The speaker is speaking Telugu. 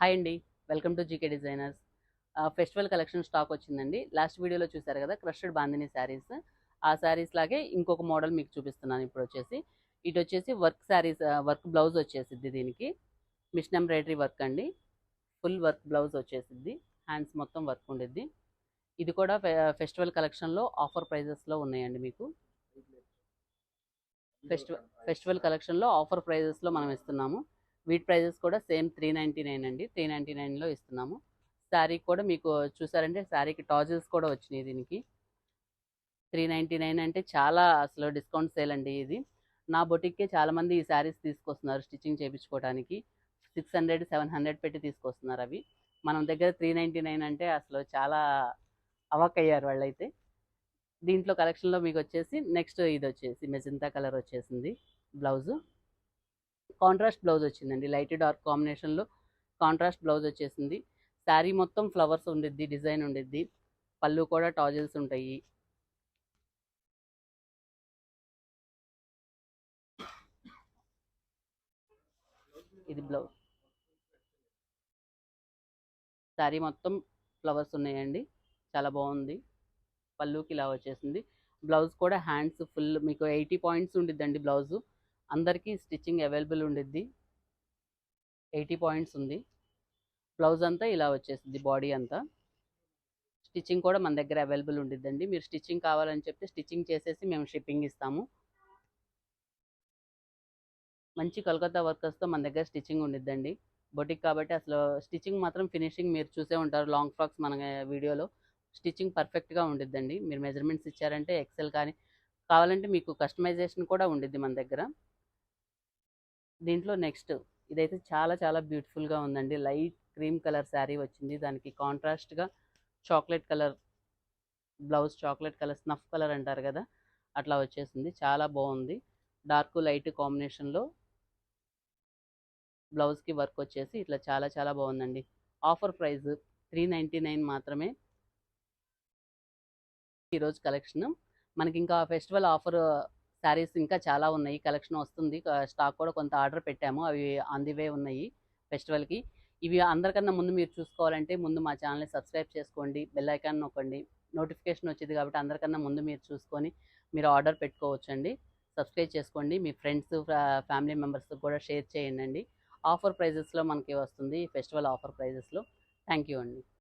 హాయ్ అండి. Welcome to GK designers. Festival collection stock వచ్చిందండి. లాస్ట్ వీడియోలో చూసారు కదా క్రష్డ్ బాందిని శారీస్. ఆ శారీస్ లాగే ఇంకొక మోడల్ మీకు చూపిస్తున్నాను ఇప్పుడొచ్చేసి. ఇటొచ్చేసి వర్క్ శారీస్, వర్క్ బ్లౌజ్ వచ్చేసిద్ది దీనికి. మిషన్ ఎంబ్రాయిడరీ వర్క్ అండి. ఫుల్ వర్క్ బ్లౌజ్ వచ్చేసిద్ది. హ్యాండ్స్ మొత్తం వర్క్ ఉండిద్ది. ఇది కూడా ఫెస్టివల్ కలెక్షన్లో ఆఫర్ ప్రైజెస్లో ఉన్నాయండి మీకు. ఫెస్టివల్ కలెక్షన్లో ఆఫర్ ప్రైజెస్లో మనం ఇస్తున్నాము. వీటి ప్రైజెస్ కూడా సేమ్ 399 అండి. 399లో ఇస్తున్నాము. శారీ కూడా మీకు చూసారంటే శారీకి టాజిల్స్ కూడా వచ్చినాయి దీనికి. 399 అంటే చాలా అసలు డిస్కౌంట్ సేల్ అండి ఇది. నా బొటిక్కే చాలామంది ఈ శారీస్ తీసుకొస్తున్నారు స్టిచ్చింగ్ చేయించుకోవడానికి. 600, 700 పెట్టి తీసుకొస్తున్నారు అవి. మనం దగ్గర 399 అంటే అసలు చాలా అవాక్కయ్యారు వాళ్ళైతే. దీంట్లో కలెక్షన్లో మీకు వచ్చేసి నెక్స్ట్ ఇది వచ్చేసి మెజంతా కలర్ వచ్చేసింది బ్లౌజు. కాంట్రాస్ట్ బ్లౌజ్ వచ్చిందండి. లైట్ డార్క్ కాంబినేషన్లో కాంట్రాస్ట్ బ్లౌజ్ వచ్చేసింది. శారీ మొత్తం ఫ్లవర్స్ ఉండిద్ది, డిజైన్ ఉండిద్ది. పళ్ళు కూడా టాజిల్స్ ఉంటాయి. ఇది బ్లౌజ్. శారీ మొత్తం ఫ్లవర్స్ ఉన్నాయండి. చాలా బాగుంది. పళ్ళుకి ఇలా వచ్చేసింది. బ్లౌజ్ కూడా హ్యాండ్స్ ఫుల్ మీకు 80 పాయింట్స్ ఉండిద్దండి బ్లౌజు. అందరికీ స్టిచ్చింగ్ అవైలబుల్ ఉండిద్ది. 80 పాయింట్స్ ఉంది. బ్లౌజ్ అంతా ఇలా వచ్చేసింది బాడీ అంతా. స్టిచ్చింగ్ కూడా మన దగ్గర అవైలబుల్ ఉండిద్దండి. మీరు స్టిచ్చింగ్ కావాలని చెప్తే స్టిచ్చింగ్ చేసేసి మేము షిప్పింగ్ ఇస్తాము. మంచి కలకత్తా వర్కర్స్తో మన దగ్గర స్టిచ్చింగ్ ఉండిద్దండి. బొటిక్ కాబట్టి అసలు స్టిచ్చింగ్ మాత్రం ఫినిషింగ్ మీరు చూసే ఉంటారు. లాంగ్ ఫ్రాక్స్ మన వీడియోలో స్టిచ్చింగ్ పర్ఫెక్ట్గా ఉండిద్దండి. మీరు మెజర్మెంట్స్ ఇచ్చారంటే ఎక్సెల్ కానీ కావాలంటే మీకు కస్టమైజేషన్ కూడా ఉండిద్ది మన దగ్గర. దీంట్లో నెక్స్ట్ ఇదైతే చాలా చాలా బ్యూటిఫుల్గా ఉందండి. లైట్ క్రీమ్ కలర్ శారీ వచ్చింది. దానికి కాంట్రాస్ట్గా chocolate colour blouse, chocolate colour snuff colour అంటారు కదా, అట్లా వచ్చేసింది. చాలా బాగుంది. డార్క్ లైట్ కాంబినేషన్లో బ్లౌజ్కి వర్క్ వచ్చేసి ఇట్లా చాలా చాలా బాగుందండి. ఆఫర్ ప్రైస్ 399 మాత్రమే ఈరోజు కలెక్షన్. మనకి ఇంకా ఫెస్టివల్ ఆఫర్ శారీస్ ఇంకా చాలా ఉన్నాయి. కలెక్షన్ వస్తుంది. స్టాక్ కూడా కొంత ఆర్డర్ పెట్టాము. అవి ఆన్ ది వే ఉన్నాయి ఫెస్టివల్కి. ఇవి అందరికన్నా ముందు మీరు చూసుకోవాలంటే ముందు మా ఛానల్ని సబ్స్క్రైబ్ చేసుకోండి, బెల్ ఐకాన్ నొక్కండి. నోటిఫికేషన్ వచ్చింది కాబట్టి అందరికన్నా ముందు మీరు చూసుకొని మీరు ఆర్డర్ పెట్టుకోవచ్చండి. సబ్స్క్రైబ్ చేసుకోండి. మీ ఫ్రెండ్స్, ఫ్యామిలీ మెంబర్స్కి కూడా షేర్ చేయండి. ఆఫర్ ప్రైజెస్లో మనకి వస్తుంది ఫెస్టివల్ ఆఫర్ ప్రైజెస్లో. థ్యాంక్ యూ అండి.